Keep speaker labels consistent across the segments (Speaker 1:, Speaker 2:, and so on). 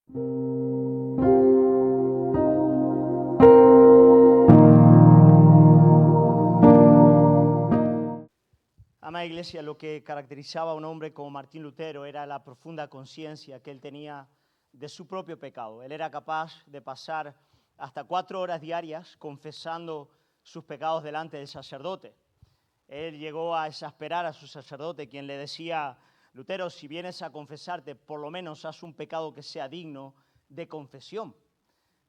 Speaker 1: Amada Iglesia, lo que caracterizaba a un hombre como Martín Lutero era la profunda conciencia que él tenía de su propio pecado. Él era capaz de pasar hasta 4 horas diarias confesando sus pecados delante del sacerdote. Él llegó a exasperar a su sacerdote, quien le decía: Lutero, si vienes a confesarte, por lo menos haz un pecado que sea digno de confesión,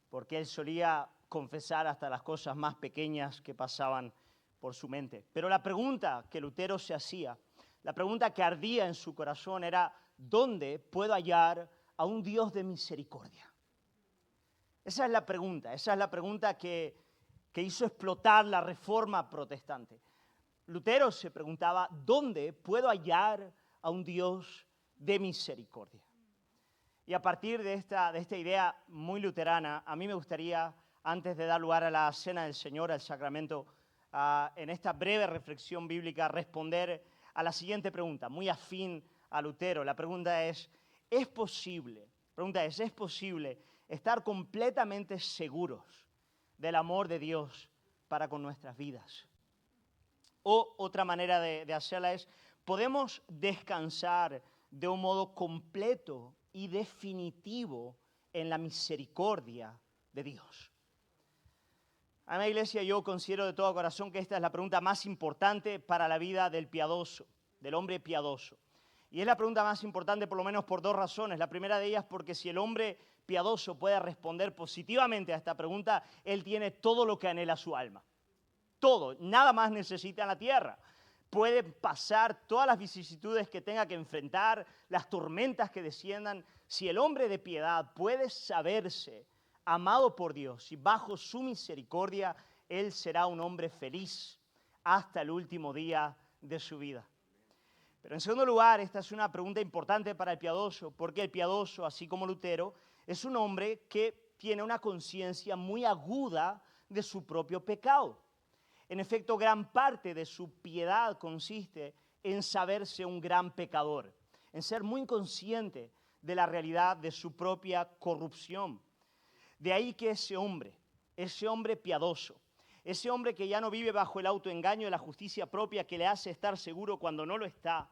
Speaker 1: porque él solía confesar hasta las cosas más pequeñas que pasaban por su mente. Pero la pregunta que Lutero se hacía, la pregunta que ardía en su corazón era: ¿dónde puedo hallar a un Dios de misericordia? Esa es la pregunta que hizo explotar la Reforma protestante. Lutero se preguntaba: ¿dónde puedo hallar a un Dios de misericordia? Y a partir de esta idea muy luterana, a mí me gustaría, antes de dar lugar a la Cena del Señor, al sacramento, en esta breve reflexión bíblica, responder a la siguiente pregunta, muy afín a Lutero. La pregunta es: ¿es posible estar completamente seguros del amor de Dios para con nuestras vidas? O otra manera de hacerla es: ¿podemos descansar de un modo completo y definitivo en la misericordia de Dios? Amada Iglesia, yo considero de todo corazón que esta es la pregunta más importante para la vida del piadoso, del hombre piadoso. Y es la pregunta más importante por lo menos por 2 razones. La primera de ellas porque si el hombre piadoso puede responder positivamente a esta pregunta, él tiene todo lo que anhela su alma. Todo, nada más necesita en la tierra. Puede pasar todas las vicisitudes que tenga que enfrentar, las tormentas que desciendan. Si el hombre de piedad puede saberse amado por Dios y bajo su misericordia, él será un hombre feliz hasta el último día de su vida. Pero en segundo lugar, esta es una pregunta importante para el piadoso, porque el piadoso, así como Lutero, es un hombre que tiene una conciencia muy aguda de su propio pecado. En efecto, gran parte de su piedad consiste en saberse un gran pecador, en ser muy consciente de la realidad de su propia corrupción. De ahí que ese hombre piadoso, ese hombre que ya no vive bajo el autoengaño de la justicia propia que le hace estar seguro cuando no lo está,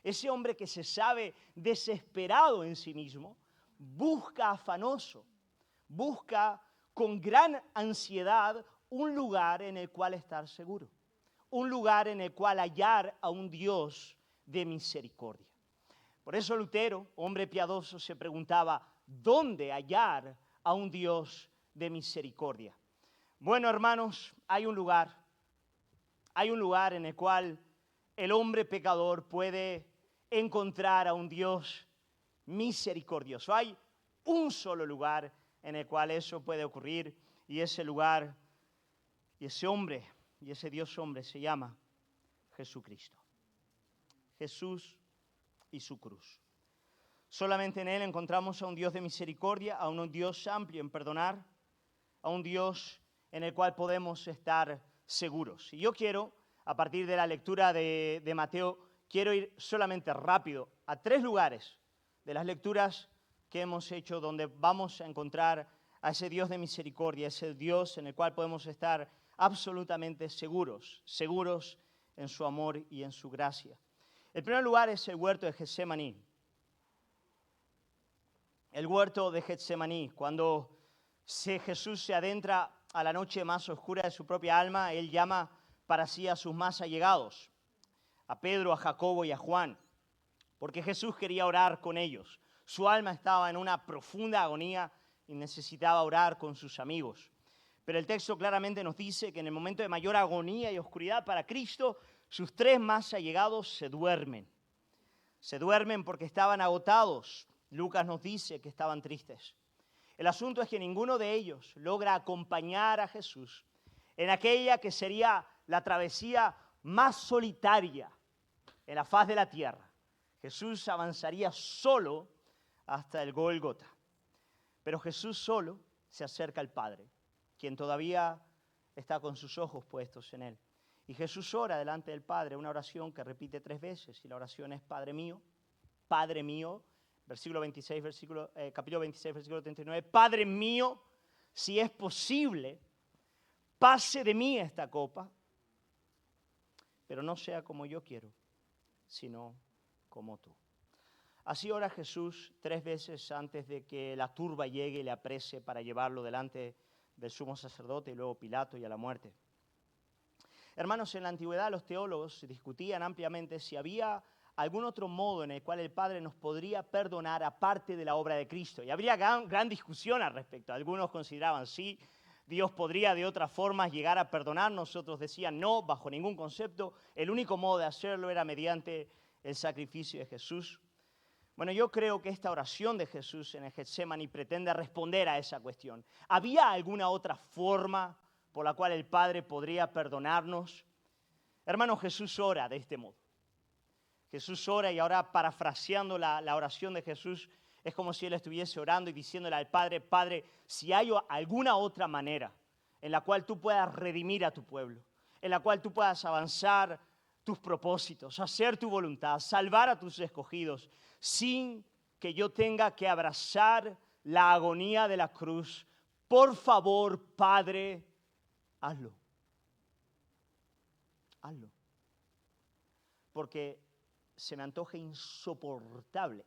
Speaker 1: ese hombre que se sabe desesperado en sí mismo, busca afanoso, busca con gran ansiedad un lugar en el cual estar seguro, un lugar en el cual hallar a un Dios de misericordia. Por eso Lutero, hombre piadoso, se preguntaba: ¿dónde hallar a un Dios de misericordia? Bueno, hermanos, hay un lugar en el cual el hombre pecador puede encontrar a un Dios misericordioso. Hay un solo lugar en el cual eso puede ocurrir, y ese lugar, y ese hombre, y ese Dios hombre se llama Jesucristo. Jesús y su cruz. Solamente en Él encontramos a un Dios de misericordia, a un Dios amplio en perdonar, a un Dios en el cual podemos estar seguros. Y yo quiero, a partir de la lectura de Mateo, quiero ir solamente rápido a 3 lugares de las lecturas que hemos hecho donde vamos a encontrar a ese Dios de misericordia, ese Dios en el cual podemos estar absolutamente seguros en su amor y en su gracia. El primer lugar es el huerto de Getsemaní. El huerto de Getsemaní, cuando Jesús se adentra a la noche más oscura de su propia alma, Él llama para sí a sus más allegados, a Pedro, a Jacobo y a Juan, porque Jesús quería orar con ellos. Su alma estaba en una profunda agonía y necesitaba orar con sus amigos. Pero el texto claramente nos dice que en el momento de mayor agonía y oscuridad para Cristo, sus 3 más allegados se duermen. Se duermen porque estaban agotados. Lucas nos dice que estaban tristes. El asunto es que ninguno de ellos logra acompañar a Jesús en aquella que sería la travesía más solitaria en la faz de la tierra. Jesús avanzaría solo hasta el Gólgota. Pero Jesús solo se acerca al Padre, quien todavía está con sus ojos puestos en Él. Y Jesús ora delante del Padre, una oración que repite 3 veces, y la oración es: Padre mío, capítulo 26, versículo 39, Padre mío, si es posible, pase de mí esta copa, pero no sea como yo quiero, sino como tú. Así ora Jesús 3 veces antes de que la turba llegue y le aprese para llevarlo delante del sumo sacerdote y luego Pilato y a la muerte. Hermanos, en la antigüedad los teólogos discutían ampliamente si había algún otro modo en el cual el Padre nos podría perdonar aparte de la obra de Cristo. Y habría gran discusión al respecto. Algunos consideraban sí, Dios podría de otras formas llegar a perdonarnos. Otros decían no, bajo ningún concepto. El único modo de hacerlo era mediante el sacrificio de Jesús. Bueno, yo creo que esta oración de Jesús en el Getsemaní pretende responder a esa cuestión. ¿Había alguna otra forma por la cual el Padre podría perdonarnos? Hermano, Jesús ora de este modo. Jesús ora y ahora parafraseando la oración de Jesús, es como si Él estuviese orando y diciéndole al Padre, Padre, si hay alguna otra manera en la cual tú puedas redimir a tu pueblo, en la cual tú puedas avanzar tus propósitos, hacer tu voluntad, salvar a tus escogidos, sin que yo tenga que abrazar la agonía de la cruz, por favor, Padre, hazlo. Hazlo. Porque se me antoja insoportable,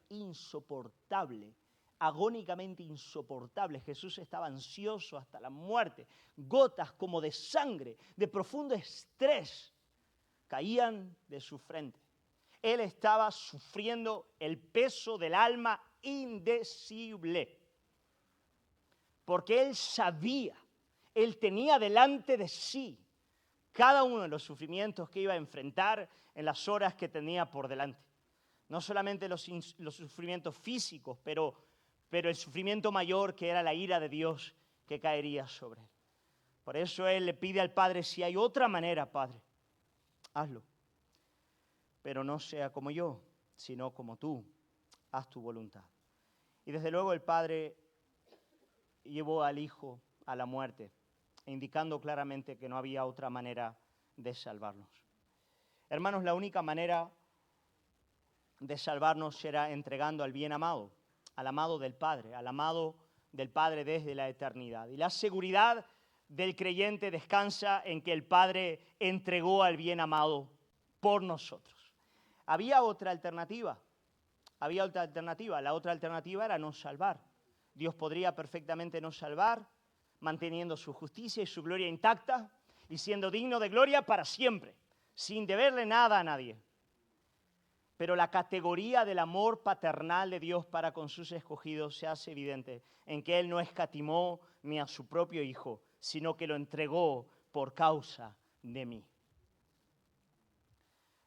Speaker 1: agónicamente insoportable. Jesús estaba ansioso hasta la muerte. Gotas como de sangre, de profundo estrés, caían de su frente. Él estaba sufriendo el peso del alma indecible. Porque él sabía, él tenía delante de sí cada uno de los sufrimientos que iba a enfrentar en las horas que tenía por delante. No solamente los sufrimientos físicos, pero el sufrimiento mayor que era la ira de Dios que caería sobre él. Por eso él le pide al Padre, si hay otra manera, Padre, hazlo. Pero no sea como yo, sino como tú, haz tu voluntad. Y desde luego el Padre llevó al Hijo a la muerte, indicando claramente que no había otra manera de salvarnos. Hermanos, la única manera de salvarnos será entregando al bien amado, al amado del Padre, al amado del Padre desde la eternidad. Y la seguridad del creyente descansa en que el Padre entregó al bien amado por nosotros. Había otra alternativa. La otra alternativa era no salvar. Dios podría perfectamente no salvar, manteniendo su justicia y su gloria intacta y siendo digno de gloria para siempre, sin deberle nada a nadie. Pero la categoría del amor paternal de Dios para con sus escogidos se hace evidente en que Él no escatimó ni a su propio Hijo, sino que lo entregó por causa de mí.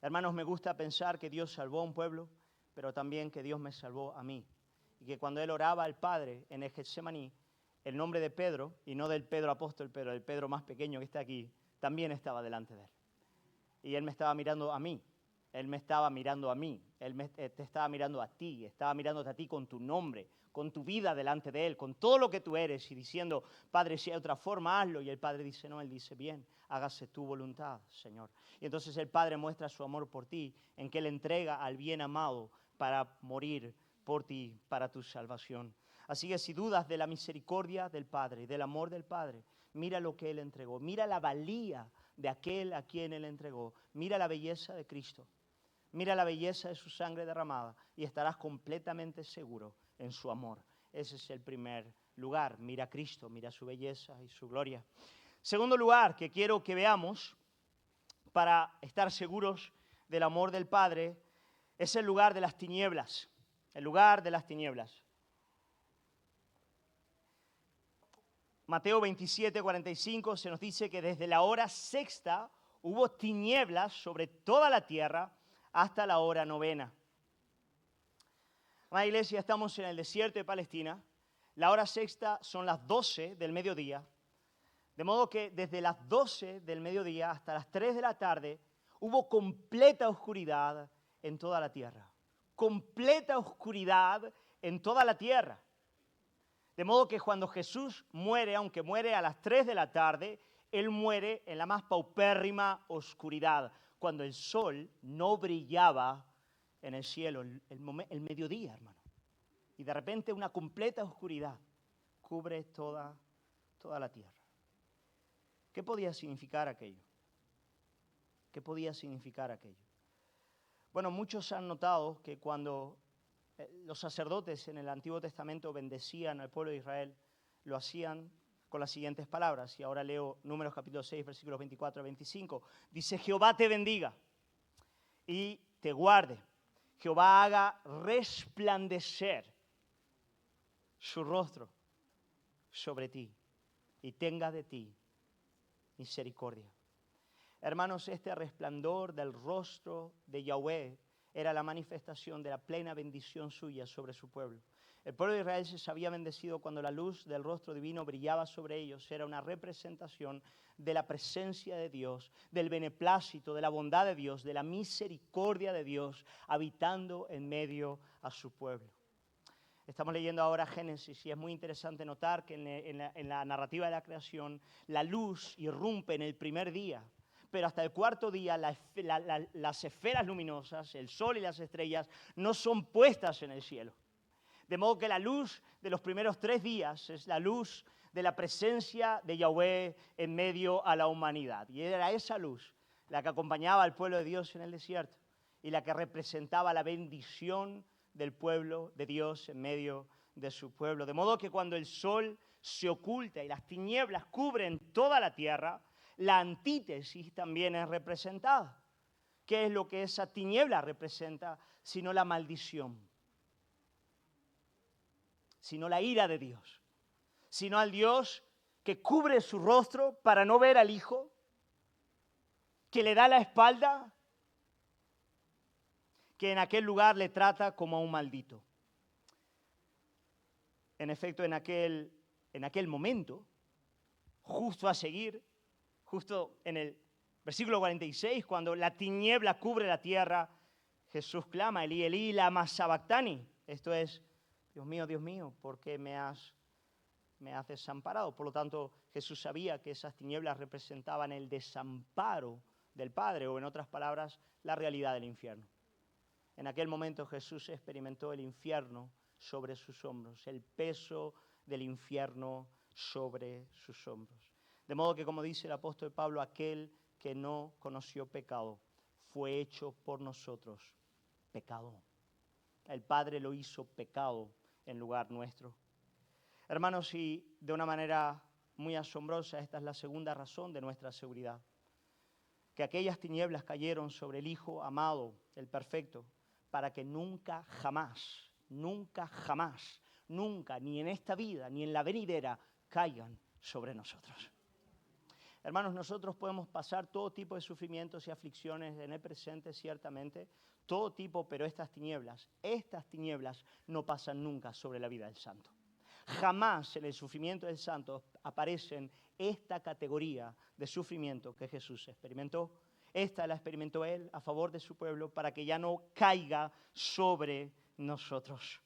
Speaker 1: Hermanos, me gusta pensar que Dios salvó a un pueblo, pero también que Dios me salvó a mí. Y que cuando Él oraba al Padre en el Getsemaní, el nombre de Pedro, y no del Pedro apóstol, pero del Pedro más pequeño que está aquí, también estaba delante de Él. Y Él me estaba mirando a mí. Él me estaba mirando a mí, te estaba mirando a ti, estaba mirándote a ti con tu nombre, con tu vida delante de Él, con todo lo que tú eres y diciendo, Padre, si hay otra forma, hazlo. Y el Padre dice, no, Él dice, bien, hágase tu voluntad, Señor. Y entonces el Padre muestra su amor por ti, en que Él entrega al bien amado para morir por ti, para tu salvación. Así que si dudas de la misericordia del Padre, del amor del Padre, mira lo que Él entregó, mira la valía de aquel a quien Él entregó, mira la belleza de Cristo. Mira la belleza de su sangre derramada y estarás completamente seguro en su amor. Ese es el primer lugar. Mira a Cristo, mira su belleza y su gloria. Segundo lugar que quiero que veamos para estar seguros del amor del Padre es el lugar de las tinieblas. El lugar de las tinieblas. Mateo 27, 45 se nos dice que desde la hora sexta hubo tinieblas sobre toda la tierra hasta la hora novena. Amada iglesia, estamos en el desierto de Palestina. La hora sexta son las 12 del mediodía. De modo que desde las 12 del mediodía hasta las 3 de la tarde hubo completa oscuridad en toda la tierra. Completa oscuridad en toda la tierra. De modo que cuando Jesús muere, aunque muere a las 3 de la tarde, Él muere en la más paupérrima oscuridad, cuando el sol no brillaba en el cielo, el mediodía, hermano. y de repente una completa oscuridad cubre toda la tierra. ¿Qué podía significar aquello? ¿Qué podía significar aquello? Bueno, muchos han notado que cuando los sacerdotes en el Antiguo Testamento bendecían al pueblo de Israel, lo hacían con las siguientes palabras. Y ahora leo Números capítulo 6, versículos 24 a 25. Dice: Jehová te bendiga y te guarde. Jehová haga resplandecer su rostro sobre ti y tenga de ti misericordia. Hermanos, este resplandor del rostro de Yahweh era la manifestación de la plena bendición suya sobre su pueblo. El pueblo de Israel se sabía bendecido cuando la luz del rostro divino brillaba sobre ellos. Era una representación de la presencia de Dios, del beneplácito, de la bondad de Dios, de la misericordia de Dios, habitando en medio a su pueblo. Estamos leyendo ahora Génesis y es muy interesante notar que en la narrativa de la creación, la luz irrumpe en el primer día. Pero hasta el cuarto día las esferas luminosas, el sol y las estrellas, no son puestas en el cielo. De modo que la luz de los primeros 3 días es la luz de la presencia de Yahweh en medio a la humanidad. Y era esa luz la que acompañaba al pueblo de Dios en el desierto y la que representaba la bendición del pueblo de Dios en medio de su pueblo. De modo que cuando el sol se oculta y las tinieblas cubren toda la tierra, la antítesis también es representada. ¿Qué es lo que esa tiniebla representa? Sino la maldición, sino la ira de Dios, sino al Dios que cubre su rostro para no ver al Hijo, que le da la espalda, que en aquel lugar le trata como a un maldito. En efecto, en aquel momento, justo a seguir, justo en el versículo 46, cuando la tiniebla cubre la tierra, Jesús clama: Elí, Elí, lama sabactani. Esto es: Dios mío, ¿por qué me has desamparado? Por lo tanto, Jesús sabía que esas tinieblas representaban el desamparo del Padre, o en otras palabras, la realidad del infierno. En aquel momento Jesús experimentó el infierno sobre sus hombros, el peso del infierno sobre sus hombros. De modo que, como dice el apóstol Pablo, aquel que no conoció pecado fue hecho por nosotros pecado. El Padre lo hizo pecado en lugar nuestro. Hermanos, y de una manera muy asombrosa, esta es la segunda razón de nuestra seguridad. Que aquellas tinieblas cayeron sobre el Hijo amado, el perfecto, para que nunca, jamás, ni en esta vida, ni en la venidera, caigan sobre nosotros. Hermanos, nosotros podemos pasar todo tipo de sufrimientos y aflicciones en el presente, ciertamente, todo tipo, pero estas tinieblas no pasan nunca sobre la vida del santo. Jamás en el sufrimiento del santo aparecen esta categoría de sufrimiento que Jesús experimentó. Esta la experimentó Él a favor de su pueblo para que ya no caiga sobre nosotros.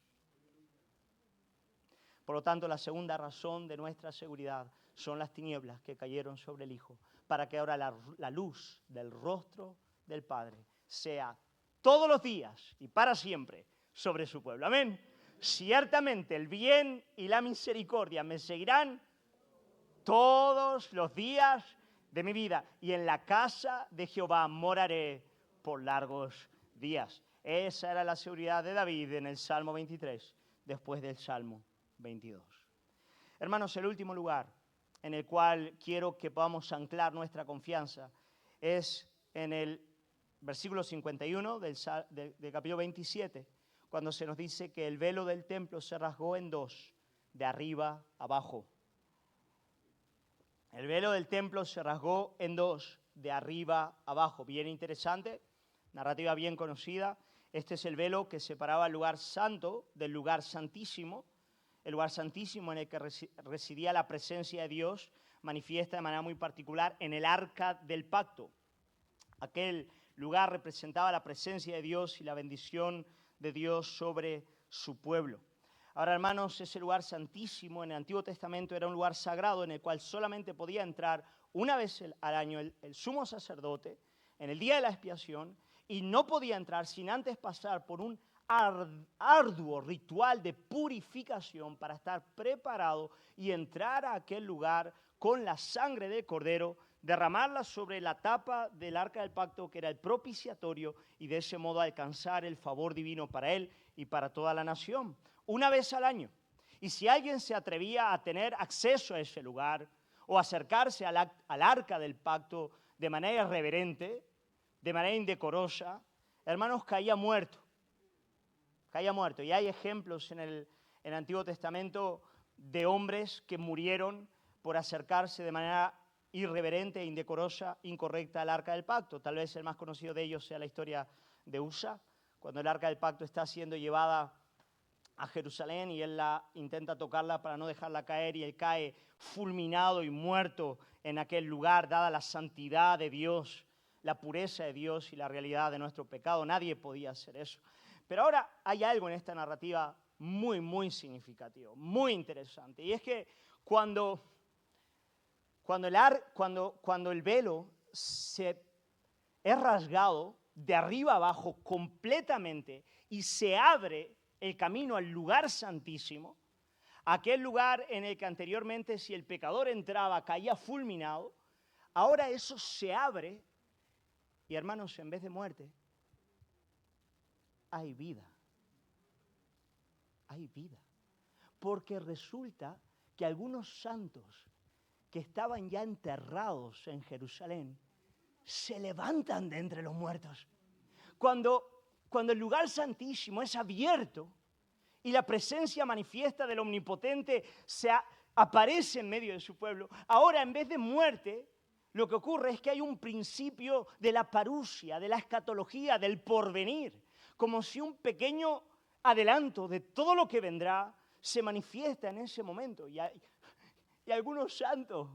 Speaker 1: Por lo tanto, la segunda razón de nuestra seguridad son las tinieblas que cayeron sobre el Hijo, para que ahora la luz del rostro del Padre sea todos los días y para siempre sobre su pueblo. Amén. Ciertamente el bien y la misericordia me seguirán todos los días de mi vida, y en la casa de Jehová moraré por largos días. Esa era la seguridad de David en el Salmo 23, después del Salmo 22. Hermanos, el último lugar en el cual quiero que podamos anclar nuestra confianza es en el versículo 51 del capítulo 27, cuando se nos dice que el velo del templo se rasgó en 2, de arriba abajo. El velo del templo se rasgó en 2, de arriba abajo. Bien interesante, narrativa bien conocida. Este es el velo que separaba el lugar santo del lugar santísimo. El lugar santísimo en el que residía la presencia de Dios, manifiesta de manera muy particular en el arca del pacto. Aquel lugar representaba la presencia de Dios y la bendición de Dios sobre su pueblo. Ahora, hermanos, ese lugar santísimo en el Antiguo Testamento era un lugar sagrado en el cual solamente podía entrar una vez al año el sumo sacerdote en el día de la expiación, y no podía entrar sin antes pasar por un arduo ritual de purificación para estar preparado y entrar a aquel lugar con la sangre del cordero, derramarla sobre la tapa del arca del pacto, que era el propiciatorio, y de ese modo alcanzar el favor divino para él y para toda la nación, una vez al año. Y si alguien se atrevía a tener acceso a ese lugar o acercarse al arca del pacto de manera irreverente, de manera indecorosa, hermanos, caía muerto. Caía muerto. Y hay ejemplos en el Antiguo Testamento de hombres que murieron por acercarse de manera irreverente e indecorosa, incorrecta al arca del pacto. Tal vez el más conocido de ellos sea la historia de Usa, cuando el arca del pacto está siendo llevada a Jerusalén y él intenta tocarla para no dejarla caer, y él cae fulminado y muerto en aquel lugar, dada la santidad de Dios, la pureza de Dios y la realidad de nuestro pecado. Nadie podía hacer eso. Pero ahora hay algo en esta narrativa muy, muy significativo, muy interesante, y es que cuando el velo es rasgado de arriba abajo completamente y se abre el camino al lugar santísimo, aquel lugar en el que anteriormente, si el pecador entraba, caía fulminado, ahora eso se abre y, hermanos, en vez de muerte, hay vida. Hay vida. Porque resulta que algunos santos que estaban ya enterrados en Jerusalén se levantan de entre los muertos. Cuando el lugar santísimo es abierto y la presencia manifiesta del Omnipotente aparece en medio de su pueblo, ahora en vez de muerte, lo que ocurre es que hay un principio de la parusia, de la escatología, del porvenir, como si un pequeño adelanto de todo lo que vendrá se manifiesta en ese momento. Y algunos santos,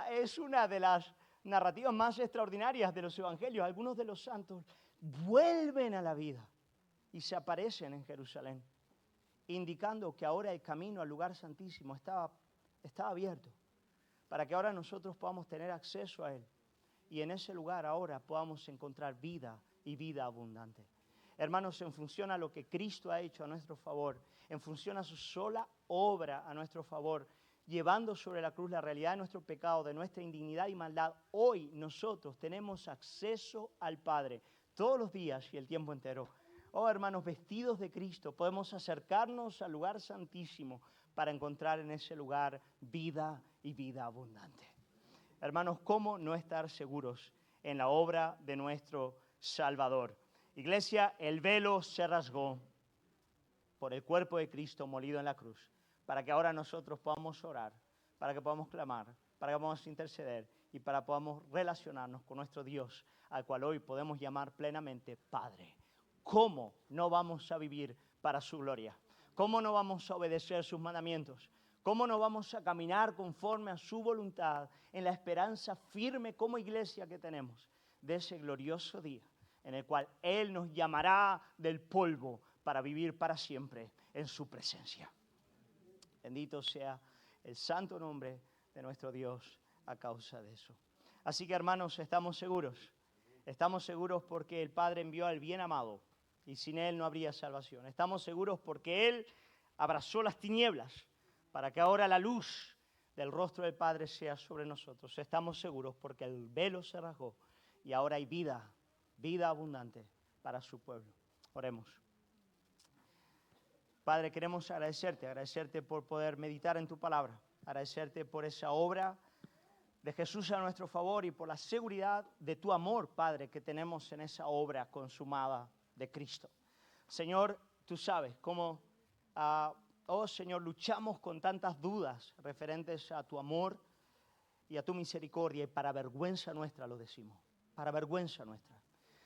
Speaker 1: es una de las narrativas más extraordinarias de los evangelios, algunos de los santos vuelven a la vida y se aparecen en Jerusalén, indicando que ahora el camino al lugar santísimo estaba abierto, para que ahora nosotros podamos tener acceso a él y en ese lugar ahora podamos encontrar vida y vida abundante. Hermanos, en función a lo que Cristo ha hecho a nuestro favor, en función a su sola obra a nuestro favor, llevando sobre la cruz la realidad de nuestro pecado, de nuestra indignidad y maldad, hoy nosotros tenemos acceso al Padre todos los días y el tiempo entero. Oh, hermanos, vestidos de Cristo, podemos acercarnos al lugar santísimo para encontrar en ese lugar vida y vida abundante. Hermanos, ¿cómo no estar seguros en la obra de nuestro Salvador? Iglesia, el velo se rasgó por el cuerpo de Cristo molido en la cruz, para que ahora nosotros podamos orar, para que podamos clamar, para que podamos interceder y para que podamos relacionarnos con nuestro Dios, al cual hoy podemos llamar plenamente Padre. ¿Cómo no vamos a vivir para su gloria? ¿Cómo no vamos a obedecer sus mandamientos? ¿Cómo no vamos a caminar conforme a su voluntad en la esperanza firme como iglesia que tenemos de ese glorioso día en el cual Él nos llamará del polvo para vivir para siempre en su presencia? Bendito sea el santo nombre de nuestro Dios a causa de eso. Así que, hermanos, estamos seguros. Estamos seguros porque el Padre envió al bien amado y sin Él no habría salvación. Estamos seguros porque Él abrazó las tinieblas para que ahora la luz del rostro del Padre sea sobre nosotros. Estamos seguros porque el velo se rasgó y ahora hay vida, vida abundante para su pueblo. Oremos. Padre, queremos agradecerte por poder meditar en tu palabra, agradecerte por esa obra de Jesús a nuestro favor y por la seguridad de tu amor, Padre, que tenemos en esa obra consumada de Cristo. Señor, tú sabes cómo, oh Señor, luchamos con tantas dudas referentes a tu amor y a tu misericordia, y para vergüenza nuestra lo decimos, para vergüenza nuestra.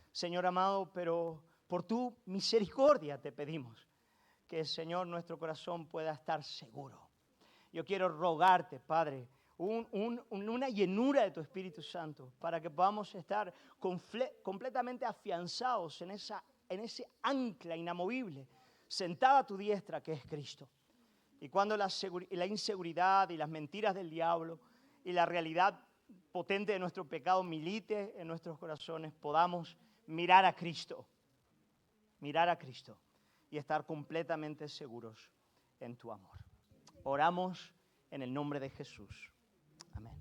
Speaker 1: Señor amado, pero por tu misericordia te pedimos que, Señor, nuestro corazón pueda estar seguro. Yo quiero rogarte, Padre, una llenura de tu Espíritu Santo para que podamos estar completamente afianzados en ese ancla inamovible, sentada a tu diestra, que es Cristo. Y cuando la inseguridad y las mentiras del diablo y la realidad potente de nuestro pecado milite en nuestros corazones, podamos mirar a Cristo y estar completamente seguros en tu amor. Oramos en el nombre de Jesús. Amén.